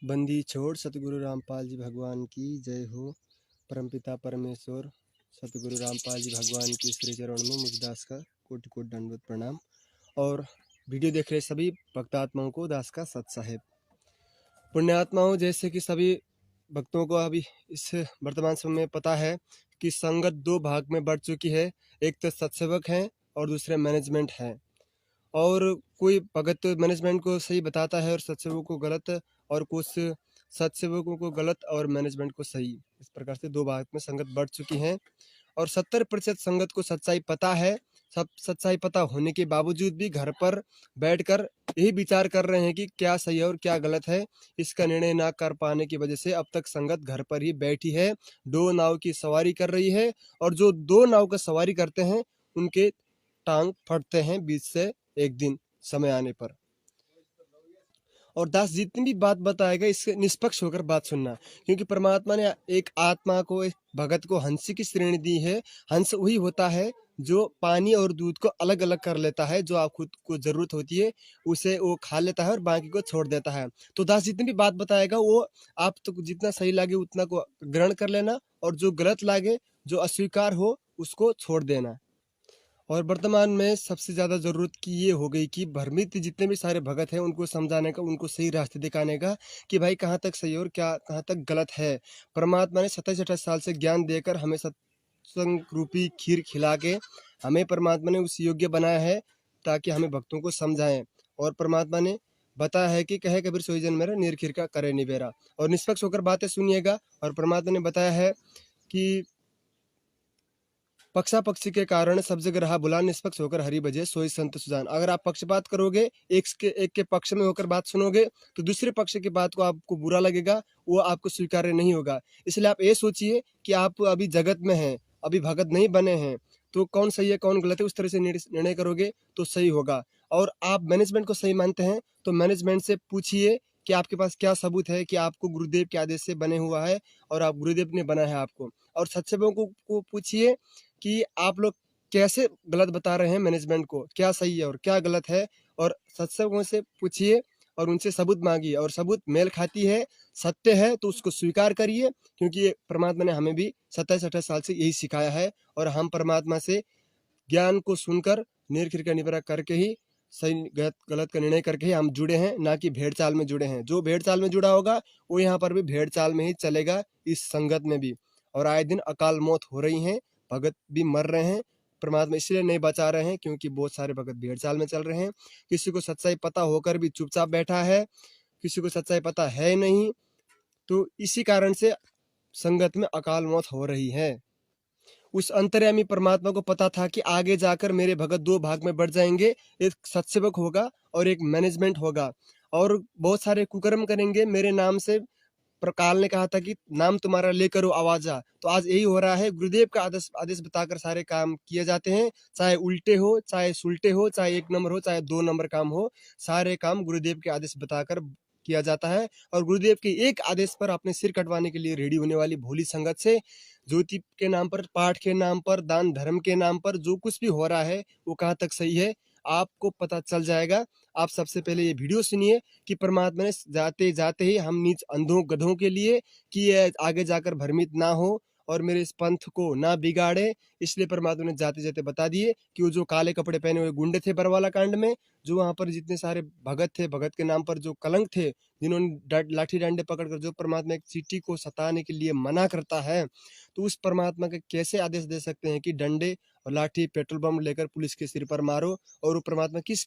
बंदी छोड़ सतगुरु रामपाल जी भगवान की जय हो। परमपिता परमेश्वर सतगुरु रामपाल जी भगवान की श्री चरण में मुझ दास का कोटि कोटि दंडवत प्रणाम। और वीडियो देख रहे सभी भक्तात्माओं को दास का सत साहेब। पुण्यात्माओं, जैसे कि सभी भक्तों को अभी इस वर्तमान समय में पता है कि संगत दो भाग में बढ़ चुकी है। एक तो सत्सेवक हैं और दूसरे मैनेजमेंट है। और कोई भगत मैनेजमेंट को सही बताता है और सत्सेवकों को गलत, और कुछ सत्सेवकों को गलत और मैनेजमेंट को सही। इस प्रकार से दो भाग में संगत बढ़ चुकी है और 70% संगत को सच्चाई पता है। सब सच्चाई पता होने के बावजूद भी घर पर बैठकर यही विचार कर रहे हैं कि क्या सही है और क्या गलत है। इसका निर्णय ना कर पाने की वजह से अब तक संगत घर पर ही बैठी है, दो नाव की सवारी कर रही है। और जो दो नाव का सवारी करते हैं उनके टांग फटते हैं बीच से एक दिन समय आने पर। और दास जितनी भी बात बताएगा इससे निष्पक्ष होकर बात सुनना, क्योंकि परमात्मा ने एक आत्मा को, एक भगत को हंस की श्रेणी दी है। हंस वही होता है जो पानी और दूध को अलग अलग कर लेता है, जो आप खुद को जरूरत होती है उसे वो खा लेता है और बाकी को छोड़ देता है। तो दास जितनी भी बात बताएगा वो आप तो जितना सही लगे उतना को ग्रहण कर लेना, और जो गलत लगे, जो अस्वीकार हो, उसको छोड़ देना। और वर्तमान में सबसे ज़्यादा ज़रूरत की ये हो गई कि भ्रमित जितने भी सारे भगत हैं उनको समझाने का, उनको सही रास्ते दिखाने का कि भाई कहाँ तक सही और क्या कहाँ तक गलत है। परमात्मा ने 27-28 साल से ज्ञान देकर हमें सत्संग रूपी खीर खिला के हमें परमात्मा ने उस योग्य बनाया है ताकि हमें भक्तों को समझाएं। और परमात्मा ने बताया है कि कहे कबीर सोई जन मेरा नीर खीर का करे निबेरा। और निष्पक्ष होकर बातें सुनिएगा। और परमात्मा ने बताया है कि पक्षा पक्षी के कारण सब जगह रहा बुला, निष्पक्ष होकर हरि भजे सोई संत सुजान। अगर आप पक्षपात करोगे, एक के पक्ष में होकर बात सुनोगे, तो दूसरे पक्ष की बात को आपको बुरा लगेगा, वो आपको स्वीकार्य नहीं होगा। इसलिए आप ये सोचिए कि आप अभी जगत में हैं, अभी भगत नहीं बने हैं, तो कौन सही है कौन गलत है उस तरह से निर्णय करोगे तो सही होगा। और आप मैनेजमेंट को सही मानते हैं तो मैनेजमेंट से पूछिए कि आपके पास क्या सबूत है कि आपको गुरुदेव के आदेश से बने हुआ है और आप गुरुदेव ने बनाया है आपको। और सत्सेवकों को पूछिए कि आप लोग कैसे गलत बता रहे हैं मैनेजमेंट को, क्या सही है और क्या गलत है। और सत्संगों से पूछिए और उनसे सबूत मांगिए, और सबूत मेल खाती है, सत्य है तो उसको स्वीकार करिए, क्योंकि ये परमात्मा ने हमें भी 27-28 साल से यही सिखाया है। और हम परमात्मा से ज्ञान को सुनकर निर्खिर का निबरा करके ही सही गलत गलत का निर्णय करके ही हम जुड़े हैं, ना कि भेड़ चाल में जुड़े हैं। जो भेड़ चाल में जुड़ा होगा वो यहाँ पर भी भेड़ चाल में ही चलेगा, इस संगत में भी। और आए दिन अकाल मौत हो रही है, भगत भी मर रहे हैं। परमात्मा इसलिए नहीं बचा रहे हैं क्योंकि बहुत सारे भगत भेड़ चाल में चल रहे हैं। किसी को सच्चाई पता होकर भी चुपचाप बैठा है, किसी को सच्चाई पता है नहीं, तो इसी कारण से संगत में अकाल मौत हो रही है। उस अंतर्यामी परमात्मा को पता था कि आगे जाकर मेरे भगत दो भाग में बढ़ जाएंगे, एक सत्सेवक होगा और एक मैनेजमेंट होगा, और बहुत सारे कुकर्म करेंगे मेरे नाम से। प्रकाल ने कहा था कि नाम तुम्हारा लेकर आवाजा, तो आज यही हो रहा है। गुरुदेव का आदेश आदेश बताकर सारे काम किए जाते हैं, चाहे उल्टे हो, चाहे सुलटे हो, चाहे एक नंबर हो, चाहे दो नंबर काम हो, सारे काम गुरुदेव के आदेश बताकर किया जाता है। और गुरुदेव के एक आदेश पर अपने सिर कटवाने के लिए रेडी होने वाली भोली संगत से ज्योति के नाम पर, पाठ के नाम पर, दान धर्म के नाम पर जो कुछ भी हो रहा है वो कहाँ तक सही है आपको पता चल जाएगा। आप सबसे पहले ये वीडियो सुनिए कि परमात्मा ने जाते जाते ही हम नीच अंधों गधों के लिए कि ये आगे जाकर भ्रमित ना हो और मेरे इस पंथ को ना बिगाड़े, इसलिए परमात्मा ने जाते जाते बता दिए कि वो जो काले कपड़े पहने हुए गुंडे थे बरवाला कांड में, जो वहां पर जितने सारे भगत थे, भगत के नाम पर जो कलंक थे, जिन्होंने लाठी डंडे पकड़कर जो परमात्मा एक चींटी को सताने के लिए मना करता है, तो उस परमात्मा के कैसे आदेश दे सकते हैं कि डंडे और लाठी पेट्रोल बम लेकर पुलिस के सिर पर मारो। और वो परमात्मा किस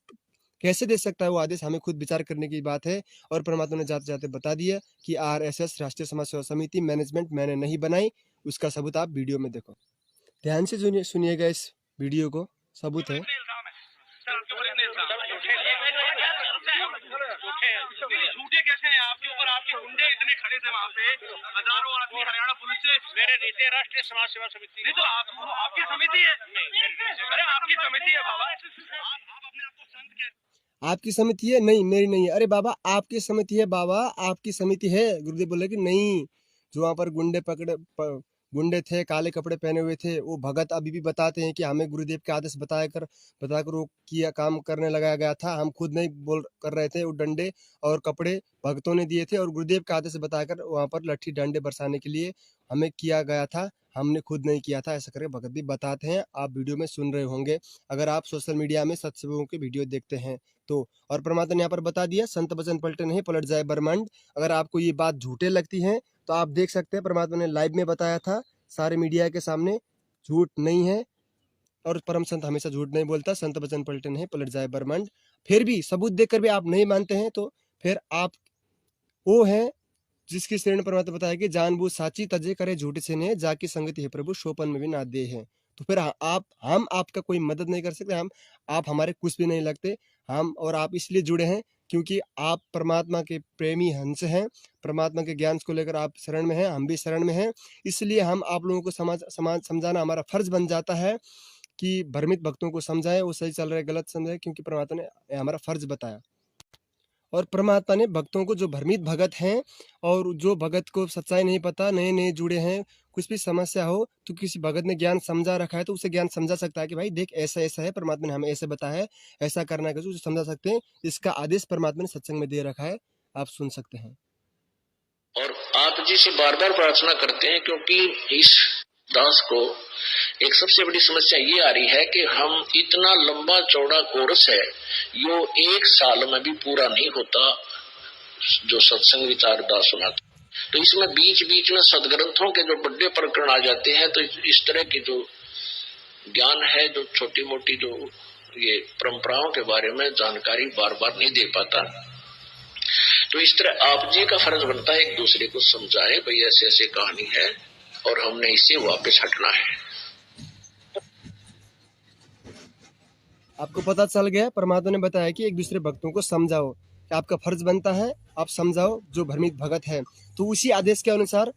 कैसे दे सकता है वो आदेश, हमें खुद विचार करने की बात है। और परमात्मा ने जाते जाते बता दिया कि RSS राष्ट्रीय समाज सेवा समिति मैनेजमेंट मैंने नहीं बनाई। उसका सबूत आप वीडियो में देखो, ध्यान से सुनिएगा इस वीडियो को, सबूत है। झूठे कैसे हैं आपके ऊपर? आपके गुंडे इतने खड़े थे वहाँ पे, हजारों आदमी हरियाणा पुलिस से। मेरे नीचे राष्ट्रीय समाज सेवा समिति नहीं, तो आपकी समिति है। अरे आपकी समिति है बाबा, आप अपने आप को संत कहते। आपकी समिति है? नहीं, मेरी नहीं है। अरे बाबा आपकी समिति है, बाबा आपकी समिति है। गुरुदेव बोले कि नहीं, जो वहां पर गुंडे गुंडे थे, काले कपड़े पहने हुए थे। वो भगत अभी भी बताते हैं कि हमें गुरुदेव के आदेश बताकर वो किया काम करने लगाया गया था। हम खुद नहीं बोल कर रहे थे। वो डंडे और कपड़े भगतों ने दिए थे और गुरुदेव के आदेश बताकर वहाँ पर लाठी डंडे बरसाने के लिए हमें किया गया था। हमने खुद नहीं किया था, ऐसा करके भगत भी बताते हैं। आप वीडियो में सुन रहे होंगे, अगर आप सोशल मीडिया में सत्संगों की वीडियो देखते हैं तो। और परमात्मा ने यहाँ पर बता दिया, संत वचन पलटे नहीं पलट जाए ब्रह्मांड। अगर आपको ये बात झूठे लगती है तो आप देख सकते हैं, परमात्मा ने लाइव में बताया था सारे मीडिया के सामने, झूठ नहीं है। और परम संत हमेशा झूठ नहीं बोलता, संत वचन पलटे नहीं पलट जाए ब्रह्मांड। फिर भी सबूत देखकर भी आप नहीं मानते हैं तो फिर आप वो हैं जिसकी श्रेणी परमात्मा बताया कि जानबूझ साची तजे करे झूठ से ने जाकी संगति है प्रभु शोपन में भी ना दे है। तो फिर आप हम आपका कोई मदद नहीं कर सकते, आप हमारे कुछ भी नहीं लगते। हम और आप इसलिए जुड़े हैं क्योंकि आप परमात्मा के प्रेमी हंस हैं, परमात्मा के ज्ञान को लेकर आप शरण में हैं, हम भी शरण में हैं। इसलिए हम आप लोगों को समाज समझाना हमारा फर्ज बन जाता है कि भ्रमित भक्तों को समझाएं, वो सही चल रहे गलत समझाएं, क्योंकि परमात्मा ने हमारा फर्ज बताया। और परमात्मा ने भक्तों को, जो भ्रमित भगत हैं और जो भगत को सच्चाई नहीं पता, नए नए जुड़े हैं, कुछ भी समस्या हो तो किसी भगत ने ज्ञान समझा रखा है तो उसे ज्ञान समझा सकता है कि भाई देख ऐसा ऐसा है, परमात्मा ने हमें ऐसे बताया है, ऐसा करना है, उसे समझा सकते हैं। इसका आदेश परमात्मा ने सत्संग में दे रखा है, आप सुन सकते हैं। और आप जी से बार बार प्रार्थना करते हैं, क्योंकि इस दास को एक सबसे बड़ी समस्या ये आ रही है कि हम इतना लंबा चौड़ा कोर्स है, यो 1 साल में भी पूरा नहीं होता जो सत्संग विचार दास सुनाते। तो इसमें बीच बीच में सदग्रंथों के जो बड़े प्रकरण आ जाते हैं, तो इस तरह की जो ज्ञान है, जो छोटी मोटी जो ये परंपराओं के बारे में जानकारी बार बार नहीं दे पाता। तो इस तरह आप जी का फर्ज बनता है एक दूसरे को समझाएं, भाई ऐसे ऐसे कहानी है और हमने इससे वापस हटना है। आपको पता चल गया, परमात्मा ने बताया कि एक दूसरे भक्तों को समझाओ, कि आपका फर्ज बनता है, आप समझाओ जो भ्रमित भगत है। तो उसी आदेश के अनुसार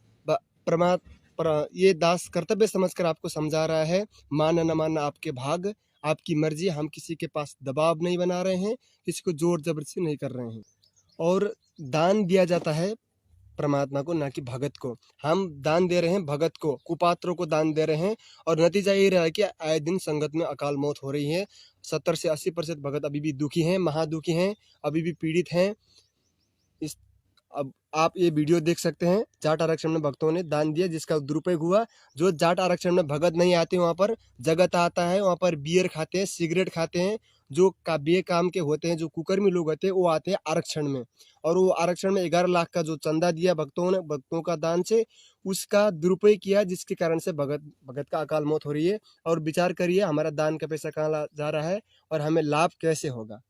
ये दास कर्तव्य समझकर आपको समझा रहा है। मानना न मानना आपके भाग, आपकी मर्जी। हम किसी के पास दबाव नहीं बना रहे हैं, किसी को जोर जबरदस्ती नहीं कर रहे हैं। और दान दिया जाता है परमात्मा को, ना कि भगत को। हम दान दे रहे हैं भगत को, कुपात्रों को दान दे रहे हैं। और नतीजा ये रहा है कि आए दिन संगत में अकाल मौत हो रही है। 70 से 80% भगत अभी भी दुखी हैं, महादुखी हैं, अभी भी पीड़ित हैं। अब आप ये वीडियो देख सकते हैं, जाट आरक्षण में भक्तों ने दान दिया जिसका दुरुपयोग हुआ। जो जाट आरक्षण में भगत नहीं आते, वहाँ पर जगत आता है, वहाँ पर बियर खाते हैं, सिगरेट खाते हैं। जो बेकाम के होते हैं, जो कुकर्मी लोग होते हैं, वो आते हैं आरक्षण में। और वो आरक्षण में 11 लाख का जो चंदा दिया भक्तों का दान से, उसका दुरुपयोग किया, जिसके कारण से भगत का अकाल मौत हो रही है। और विचार करिए हमारा दान का पैसा कहाँ जा रहा है और हमें लाभ कैसे होगा।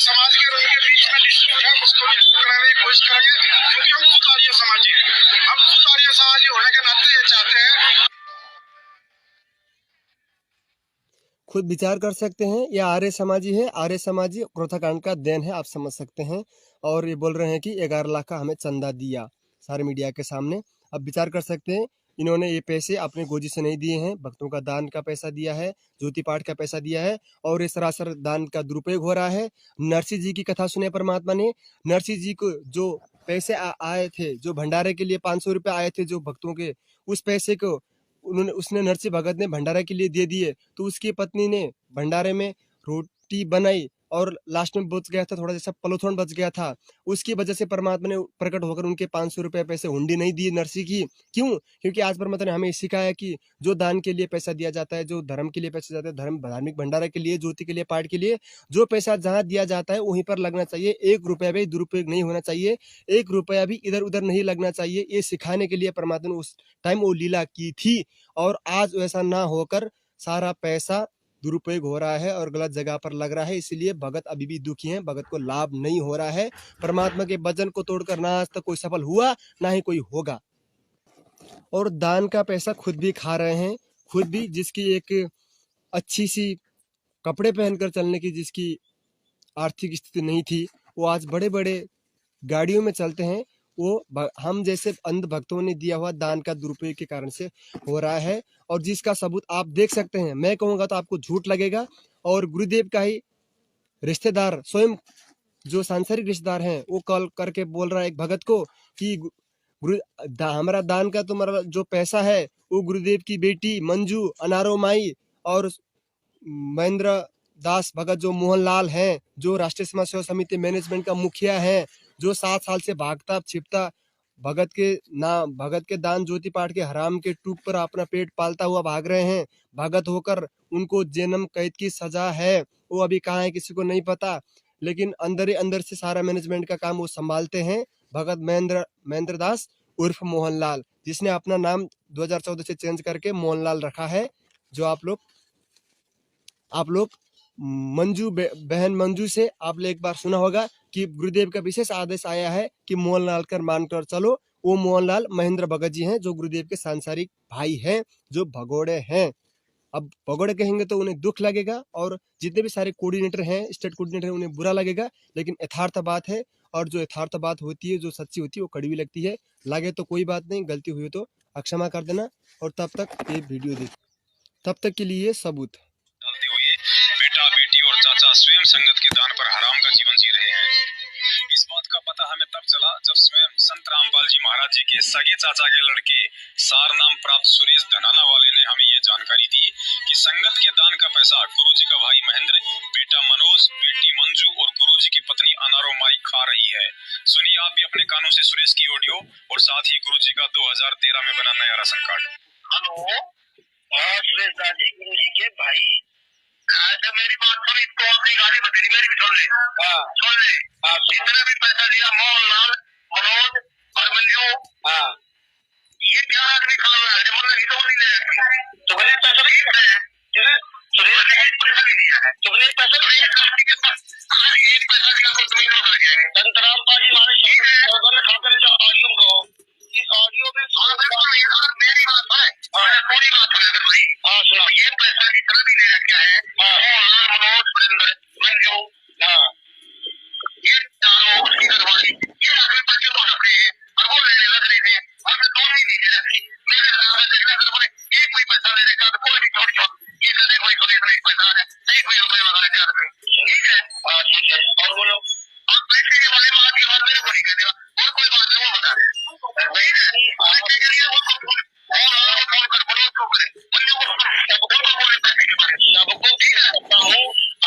समाज के उनके बीच में डिस्प्यूट है, उसको भी दूर कराने की कोशिश करेंगे, क्योंकि हम खुद आर्य समाजी हैं। हम खुद आर्य समाजी होने के नाते ये चाहते हैं। खुद विचार कर सकते हैं, यह आर्य समाजी है। आर्य समाजी क्रोधाकांड का देन है, आप समझ सकते हैं। और ये बोल रहे हैं कि 11 लाख का हमें चंदा दिया सारे मीडिया के सामने। अब विचार कर सकते हैं, इन्होंने ये पैसे अपने गोजी से नहीं दिए हैं, भक्तों का दान का पैसा दिया है, ज्योति पाठ का पैसा दिया है। और ये सरासर दान का दुरुपयोग हो रहा है। नरसिंह जी की कथा सुने परमात्मा ने। नरसिंह जी को जो पैसे आए थे, जो भंडारे के लिए 500 रुपये आए थे जो भक्तों के, उस पैसे को उसने नरसिंह भगत ने भंडारे के लिए दे दिए। तो उसकी पत्नी ने भंडारे में रोटी बनाई और लास्ट में बच गया था, थोड़ा जैसा पलोथन बच गया था। उसकी वजह से परमात्मा ने प्रकट होकर उनके 500 रुपये पैसे हुंडी नहीं दी नरसिंह की। क्यों? क्योंकि आज परमात्मा ने हमें सिखाया कि जो दान के लिए पैसा दिया जाता है, जो धर्म के लिए पैसा जाता है, धार्मिक भंडारा के लिए, ज्योति के लिए, पाठ के लिए, जो पैसा जहाँ दिया जाता है वहीं पर लगना चाहिए। 1 रुपया भी दुरुपयोग नहीं होना चाहिए, 1 रुपया भी इधर उधर नहीं लगना चाहिए। ये सिखाने के लिए परमात्मा ने उस टाइम वो लीला की थी। और आज वैसा ना होकर सारा पैसा दुरुपयोग हो रहा है और गलत जगह पर लग रहा है। इसलिए भगत अभी भी दुखी हैं, भगत को लाभ नहीं हो रहा है। परमात्मा के वचन को तोड़कर ना आज तक कोई सफल हुआ, ना ही कोई होगा। और दान का पैसा खुद भी खा रहे हैं, खुद भी, जिसकी एक अच्छी सी कपड़े पहनकर चलने की जिसकी आर्थिक स्थिति नहीं थी, वो आज बड़े बड़े गाड़ियों में चलते हैं। वो हम जैसे अंध भक्तों ने दिया हुआ दान का दुरुपयोग के कारण से हो रहा है, और जिसका सबूत आप देख सकते हैं। मैं कहूँगा तो आपको झूठ लगेगा, और गुरुदेव का ही रिश्तेदार स्वयं जो सांसारिक रिश्तेदार हैं वो कॉल करके बोल रहा है एक भगत को कि हमारा दान का तुम्हारा जो पैसा है वो गुरुदेव की बेटी मंजू, अनारो माई और महेंद्र दास भगत जो मोहनलाल हैं, जो राष्ट्रीय समाज सेवा समिति मैनेजमेंट का मुखिया है, जो 7 साल से भागता छिपता भगत के दान ज्योति पाठ के हराम के टूक पर अपना पेट पालता हुआ भाग रहे हैं। भगत होकर उनको जन्म कैद की सजा है, वो अभी कहाँ है किसी को नहीं पता, लेकिन अंदर ही अंदर से सारा मैनेजमेंट का काम वो संभालते हैं। भगत महेंद्र दास उर्फ मोहनलाल, जिसने अपना नाम 2014 से चेंज करके मोहनलाल रखा है। जो आप लोग मंजू बहन मंजू से आपने एक बार सुना होगा कि गुरुदेव का विशेष आदेश आया है कि मोहनलाल कर मानकर चलो। वो मोहनलाल महेंद्र भगत जी हैं, जो गुरुदेव के सांसारिक भाई हैं, जो भगोड़े हैं। अब भगोड़े कहेंगे तो उन्हें दुख लगेगा, और जितने भी सारे कोऑर्डिनेटर हैं, स्टेट कोऑर्डिनेटर हैं, उन्हें बुरा लगेगा, लेकिन यथार्थ बात है। और जो यथार्थ बात होती है, जो सच्ची होती है, वो कड़वी लगती है। लगे तो कोई बात नहीं, गलती हुई तो क्षमा कर देना। और तब तक ये वीडियो देख, तब तक के लिए सबूत डालते हुए बेटा, बेटी और चाचा स्वयं संगत के दान पर हराम का जीवन जी रहे हैं। इस बात का पता हमें तब चला जब स्वयं संत रामपाल जी महाराज जी के सगे चाचा के लड़के सार नाम प्राप्त सुरेश धनाना वाले ने हमें ये जानकारी दी कि संगत के दान का पैसा गुरुजी का भाई महेंद्र, बेटा मनोज, बेटी मंजू और गुरुजी की पत्नी अनारो माई खा रही है। सुनिए आप भी अपने कानों से सुरेश की ऑडियो और साथ ही गुरुजी का 2013 में बना नया राशन कार्ड। हेलो, सुरेश दा जी, गुरुजी के भाई। अच्छा मेरी बात सुन, इसको अपनी गाड़ी बतेरी मेरी भी सुन ले। सुन ले। जितना भी पैसा दिया मोहनलाल, मनोज और मंजू, ये 4 आदमी खा रहा है, मतलब ये तो नहीं ले रहा। तुमने पैसा नहीं दिया है? सुरेश ने एक पैसा नहीं दिया है। तुमने पैसा नहीं दिया के पास, एक पैसा दिया तो तुम्हें क्यों कर गया है? संत रामपाल जी हमारे शब्द में खाकर जो ऑडियो को, इस ऑडियो में मेरी बात है, पूरी बात है भाई। सुनो, ये पैसा जितना भी ले रखा है, मोहनलाल, मनोज, सुरेंद्र, मंजू, ये चारों उसकी घरवाली, ये आखिर पैसे को रखते हैं और वो लेने लग रहे हैं। हमने दोनों ही नीचे रखी। मेरे हिसाब से देखना घर में एक कोई पैसा ले रखा तो कोई भी छोड़ ये कहते कोई कोई पैसा है, नहीं कोई रुपये वगैरह क्या रखे। ठीक है, ठीक है। और बोलो, और पैसे के बारे में आपकी बात मेरे को नहीं कहते, और कोई बात नहीं वो बता दे। ठीक है, पैसे के लिए वो फोन कर बोलो उसको करे, मंजू को बोले पैसे के बारे में सबको। ठीक है,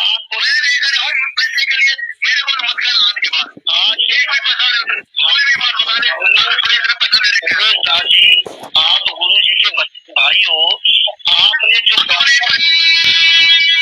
आपको मैं नहीं कर रहा हूँ पैसे के लिए, मेरे को मत कर आज के बाद। ये कोई पैसा कोई भी बात बता दे, पैसा ले रखे जी। आप गुरु जी के भाई हो, आपने जो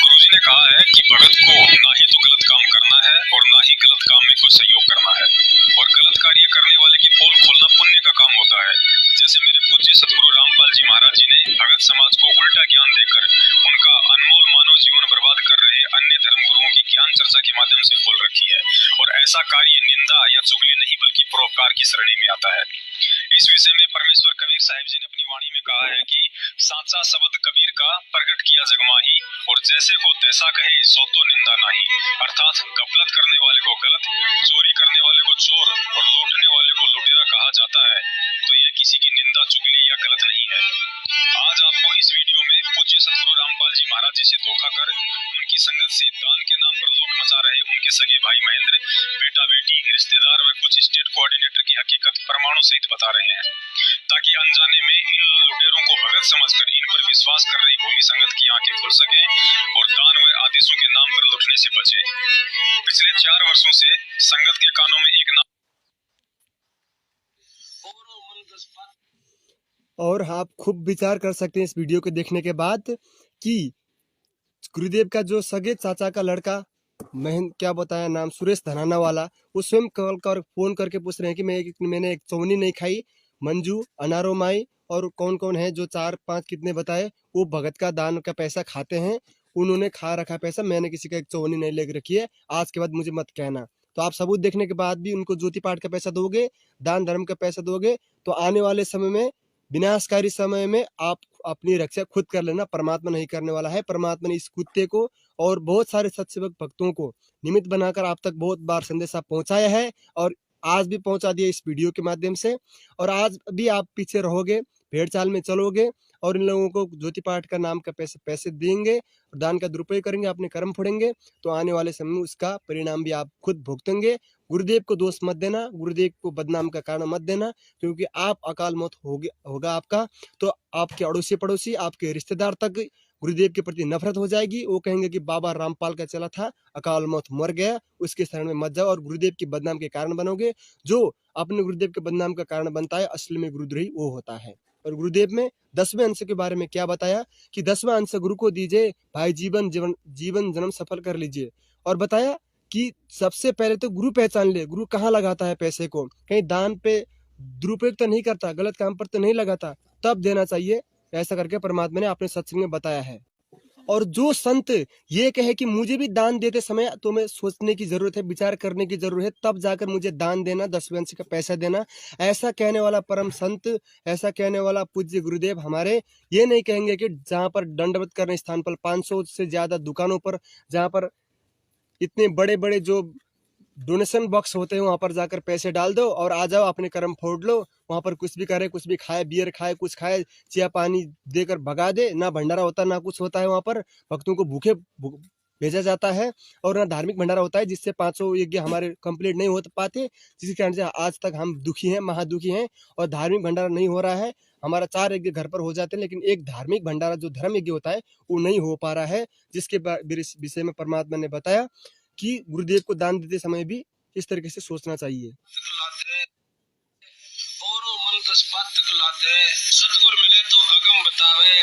गुरुजी ने कहा है कि भगत को ना ही तो गलत काम करना है और ना ही गलत काम में कोई सहयोग करना है, और गलत कार्य करने वाले की पोल खोलना पुण्य का काम होता है। जैसे मेरे पूज्य सतगुरु रामपाल जी महाराज जी ने भगत समाज को उल्टा ज्ञान देकर उनका अनमोल मानव जीवन बर्बाद कर रहे अन्य धर्म गुरुओं की ज्ञान चर्चा के माध्यम से खोल रखी है, और ऐसा कार्य निंदा या चुगली नहीं बल्कि परोपकार की श्रेणी में आता है। इस विषय में परमेश्वर कबीर साहिब जी ने अपनी वाणी में कहा है कि साचा शब्द कबीर का प्रकट किया जगमाही, और जैसे को तैसा कहे सो तो निंदा नहीं। अर्थात गफलत करने वाले को गलत, चोरी करने वाले को चोर और लूटने वाले को लुटेरा कहा जाता है, तो ये किसी की निंदा, चुगली या गलत नहीं है। आज आपको इस वीडियो में पूज्य सतगुरु रामपाल जी महाराज जी से धोखा कर उनकी संगत से दान के नाम पर लूट मचा रहे उनके सगे भाई महेंद्र, बेटा, बेटी, रिश्तेदार व कुछ स्टेट कोऑर्डिनेटर की हकीकत प्रमाणों सहित बता रहे हैं, ताकि अनजाने में इन लुटेरों को भगत समझकर इन पर विश्वास कर रही भोली संगत की आंखें खुल सकें और दान व आदेशों के नाम पर लुटने से बचें। पिछले 4 वर्षों से संगत के कानों में एक नाम और आप खूब विचार कर सकते हैं इस वीडियो को देखने के बाद कि गुरुदेव का जो सगे चाचा का लड़का क्या बताया नाम, सुरेश धनाना वाला, वो स्वयं कॉल कर फोन करके पूछ रहे हैं कि मैंने एक चौनी नहीं खाई। मंजू, अनारो माई और कौन कौन है जो 4-5 कितने बताए, वो भगत का दान का पैसा खाते हैं। उन्होंने खा रखा पैसा, मैंने किसी का एक चौनी नहीं ले रखी है, आज के बाद मुझे मत कहना। तो आप सबूत देखने के बाद भी उनको ज्योति पाठ का पैसा दोगे, दान धर्म का पैसा दोगे, तो आने वाले समय में विनाशकारी समय में आप अपनी रक्षा खुद कर लेना, परमात्मा नहीं करने वाला है। परमात्मा ने इस कुत्ते को और बहुत सारे सत्सेवक भक्तों को निमित्त बनाकर आप तक बहुत बार संदेशा पहुंचाया है और आज भी पहुंचा दिया इस वीडियो के माध्यम से। और आज भी आप पीछे रहोगे, भेड़ चाल में चलोगे और इन लोगों को ज्योति पाठ का नाम का पैसे देंगे और दान का दुरुपयोग करेंगे, अपने कर्म फोड़ेंगे, तो आने वाले समय में उसका परिणाम भी आप खुद भुगतेंगे। गुरुदेव को दोष मत देना, गुरुदेव को बदनाम का कारण मत देना, क्योंकि आप अकाल मौत होगा आपका, तो आपके अड़ोसी पड़ोसी, आपके रिश्तेदार तक गुरुदेव के प्रति नफरत हो जाएगी। वो कहेंगे कि बाबा रामपाल का चला था, अकाल मौत मर गया, उसके शरण में मत जाओ और गुरुदेव की बदनाम के कारण बनोगे। जो अपने गुरुदेव के बदनाम का कारण बनता है, असल में गुरुद्रोही वो होता है। और गुरुदेव में 10वें अंश के बारे में क्या बताया कि 10वां अंश गुरु को दीजिए भाई, जीवन जन्म सफल कर लीजिए। और बताया कि सबसे पहले तो गुरु पहचान ले, गुरु कहाँ लगाता है पैसे को, कहीं दान पे दुरुपयोग तो नहीं करता, गलत काम पर तो नहीं लगाता, तब देना चाहिए। ऐसा करके परमात्मा ने अपने सत्संग में बताया है। और जो संत ये कहे कि मुझे भी दान देते समय तुम्हें सोचने की जरूरत है, विचार करने की जरूरत है, तब जाकर मुझे दान देना, 10वें अंश का पैसा देना, ऐसा कहने वाला परम संत, ऐसा कहने वाला पूज्य गुरुदेव हमारे ये नहीं कहेंगे कि जहाँ पर दंडवत करने स्थान पर 500 से ज्यादा दुकानों पर, जहाँ पर इतने बड़े बड़े जो डोनेशन बॉक्स होते हैं, वहां पर जाकर पैसे डाल दो और आ जाओ, अपने कर्म फोड़ लो। वहां पर कुछ भी करे, कुछ भी खाए, बियर खाए, कुछ खाए, चिया पानी देकर भगा दे, ना भंडारा होता, ना कुछ होता है। वहां पर भक्तों को भूखे भेजा जाता है और ना धार्मिक भंडारा होता है, जिससे 500 यज्ञ हमारे कंप्लीट नहीं हो पाते, जिसके कारण से आज तक हम दुखी हैं, महादुखी हैं। और धार्मिक भंडारा नहीं हो रहा है, हमारा 4 यज्ञ घर पर हो जाते हैं, लेकिन एक धार्मिक भंडारा जो धर्म यज्ञ होता है वो नहीं हो पा रहा है। जिसके विषय में परमात्मा ने बताया कि गुरुदेव को दान देते समय भी इस तरीके से सोचना चाहिए। सतगुरु मिले तो अगम बतावे,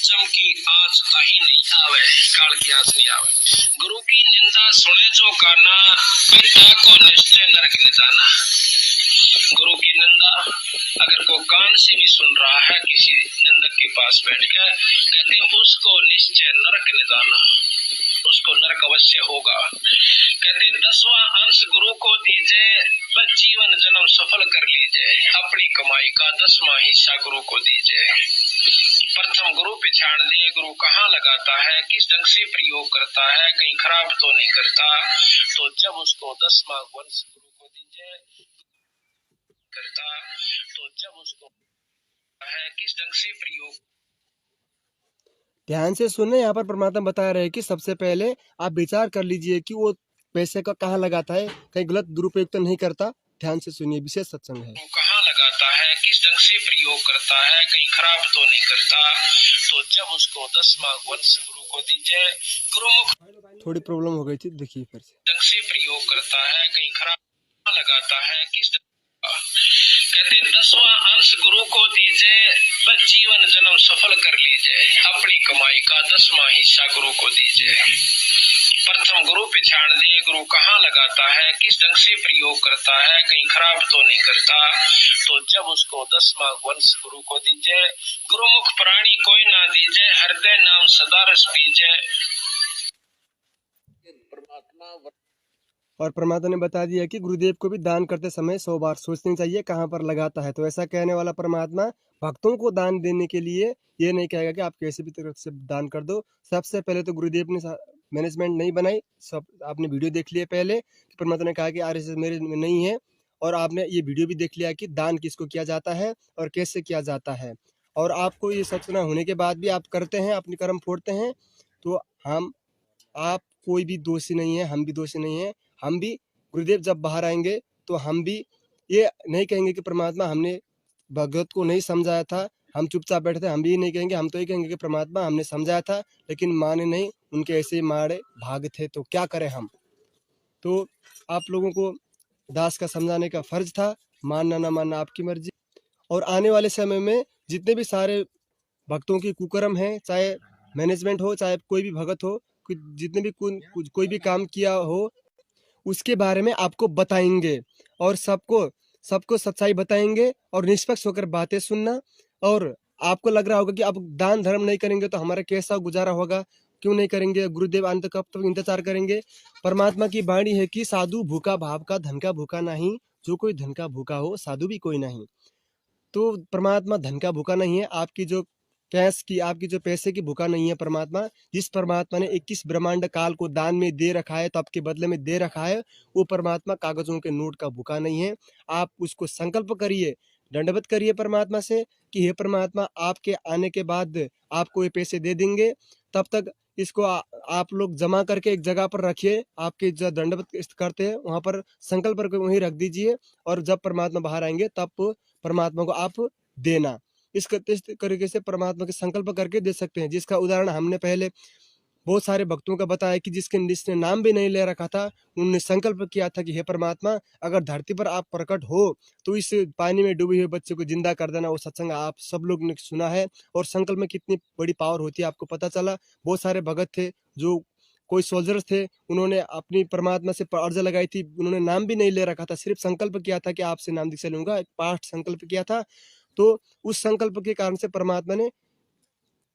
चमकी आंच ताही नहीं आवे, काल की आंच नहीं आवे। गुरु की निंदा सुने जो काना, पिता को निश्चय नरक निदाना। गुरु की निंदा अगर को कान से भी सुन रहा है किसी निंदक के पास बैठ कर, कहते हैं उसको निश्चय नरक निदाना, उसको नरक अवश्य होगा। कहते 10वां अंश गुरु को दीजिए, बस जीवन जन्म सफल कर लीजिए, अपनी कमाई का 10वां हिस्सा गुरु को दीजिए। प्रथम गुरु पहचान दे, गुरु कहाँ लगाता है, किस ढंग से प्रयोग करता है, कहीं खराब तो नहीं करता, तो जब उसको 10वां वंश गुरु को दीजिए करता, तो जब उसको है किस ढंग से प्रयोग। ध्यान से सुनने, यहाँ पर परमात्मा बता रहे हैं कि सबसे पहले आप विचार कर लीजिए कि वो पैसे का कहाँ लगाता है, कहीं गलत दुरुपयोग तो नहीं करता। ध्यान से सुनिए, विशेष सत्संग है। कहाँ लगाता है, किस ढंग से प्रयोग करता है, कहीं खराब तो नहीं करता, तो जब उसको 10वां वंश गुरु को दीजिए। गुरुमुख थोड़ी प्रॉब्लम हो गई थी, देखिए फिर से। ढंग से प्रयोग करता है, कहीं खराब लगाता है, किस कहते 10वां अंश गुरु को दीजिए, बस जीवन जन्म सफल कर लीजिए, अपनी कमाई का 10वां हिस्सा गुरु को दीजिए। प्रथम गुरु पहचान दे, गुरु कहाँ लगाता है, किस ढंग से प्रयोग करता है, कहीं खराब तो नहीं करता, तो जब उसको 10वां वंश गुरु को दीजिए। गुरुमुख प्राणी कोई ना दीजिए, हृदय नाम सदा रस पीजिए। और परमात्मा ने बता दिया कि गुरुदेव को भी दान करते समय 100 बार सोचनी चाहिए कहाँ पर लगाता है। तो ऐसा कहने वाला परमात्मा भक्तों को दान देने के लिए ये नहीं कहेगा कि आप कैसे भी तरफ से दान कर दो। सबसे पहले तो गुरुदेव ने मैनेजमेंट नहीं बनाई, सब आपने वीडियो देख लिया पहले कि परमात्मा ने कहा कि RSS मेरे में नहीं है, और आपने ये वीडियो भी देख लिया कि दान किसको किया जाता है और कैसे किया जाता है। और आपको ये सूचना होने के बाद भी आप करते हैं, अपने कर्म फोड़ते हैं, तो आप कोई भी दोषी नहीं है, हम भी दोषी नहीं है। हम भी गुरुदेव जब बाहर आएंगे तो हम भी ये नहीं कहेंगे कि परमात्मा हमने भगवत को नहीं समझाया था, हम चुपचाप बैठे थे। हम भी नहीं कहेंगे, हम तो ये कहेंगे कि परमात्मा हमने समझाया था लेकिन माने नहीं, उनके ऐसे मारे भाग थे, तो क्या करें हम। तो आप लोगों को दास का समझाने का फर्ज था, मानना ना मानना आपकी मर्जी। और आने वाले समय में जितने भी सारे भक्तों की कुकर्म है, चाहे मैनेजमेंट हो, चाहे कोई भी भगत हो, जितने भी कोई भी काम किया हो, उसके बारे में आपको बताएंगे और सबको सच्चाई बताएंगे और निष्पक्ष होकर बातें सुनना। और आपको लग रहा होगा कि अब दान धर्म नहीं करेंगे तो हमारा कैसा गुजारा होगा, क्यों नहीं करेंगे, गुरुदेव अंत कब तक इंतजार करेंगे। परमात्मा की वाणी है कि साधु भूखा भाव का, धन का भूखा नहीं, जो कोई धन का भूखा हो साधु भी कोई नहीं। तो परमात्मा धन का भूखा नहीं है, आपकी जो कैश की, आपकी जो पैसे की भूखा नहीं है परमात्मा। जिस परमात्मा ने 21 ब्रह्मांड काल को दान में दे रखा है, तो आपके बदले में दे रखा है, वो परमात्मा कागजों के नोट का भूखा नहीं है। आप उसको संकल्प करिए, दंडवत करिए परमात्मा से कि हे परमात्मा, आपके आने के बाद आपको ये पैसे दे देंगे। तब तक इसको आप लोग जमा करके एक जगह पर रखिए, आपके जो दंडवत करते हैं वहाँ पर संकल्प करके वहीं रख दीजिए, और जब परमात्मा बाहर आएंगे तब परमात्मा को आप देना। इस तरीके से परमात्मा के संकल्प करके दे सकते हैं, जिसका उदाहरण हमने पहले बहुत सारे भक्तों का बताया कि जिसने नाम भी नहीं ले रखा था, उन्होंने संकल्प किया था कि हे परमात्मा, अगर धरती पर आप प्रकट हो तो इस पानी में डूबे हुए बच्चे को जिंदा कर देना। वो सत्संग आप सब लोग ने सुना है, और संकल्प में कितनी बड़ी पावर होती है आपको पता चला। बहुत सारे भगत थे, जो कोई सोल्जर्स थे, उन्होंने अपनी परमात्मा से अर्ज लगाई थी, उन्होंने नाम भी नहीं ले रखा था, सिर्फ संकल्प किया था कि आपसे नाम दीक्षा लूंगा, एक पाठ संकल्प किया था। तो उस संकल्प के कारण से परमात्मा ने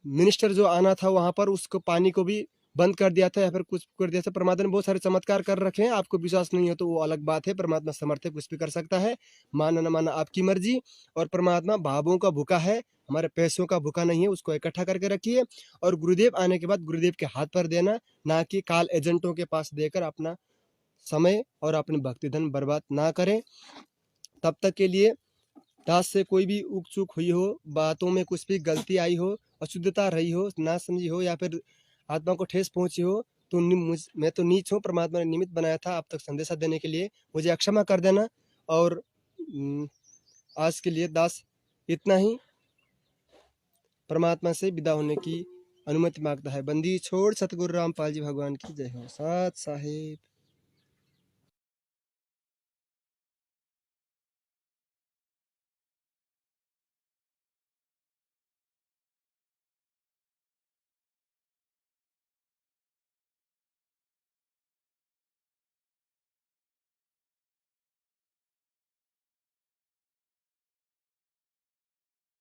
मिनिस्टर जो आना था वहां पर, उसको पानी को भी बंद कर दिया था, या फिर कुछ कर दिया था। परमात्मा ने बहुत सारे चमत्कार कर रखे हैं, आपको विश्वास नहीं हो तो वो अलग बात है। परमात्मा समर्थ है, कुछ भी कर सकता है, माना न माना आपकी मर्जी। और परमात्मा भावों का भूखा है, हमारे पैसों का भूखा नहीं है। उसको इकट्ठा करके रखिए, और गुरुदेव आने के बाद गुरुदेव के हाथ पर देना, ना कि काल एजेंटों के पास देकर अपना समय और अपने भक्ति धन बर्बाद ना करें। तब तक के लिए दास से कोई भी उक चूक हुई हो, बातों में कुछ भी गलती आई हो, अशुद्धता रही हो, ना समझी हो, या फिर आत्मा को ठेस पहुंची हो, तो मैं तो नीच हूँ, परमात्मा ने निमित्त बनाया था आप तक संदेशा देने के लिए, मुझे अक्षमा कर देना। और आज के लिए दास इतना ही परमात्मा से विदा होने की अनुमति मांगता है। बंदी छोड़ सतगुरु रामपाल जी भगवान की जय हो। साथ साहेब।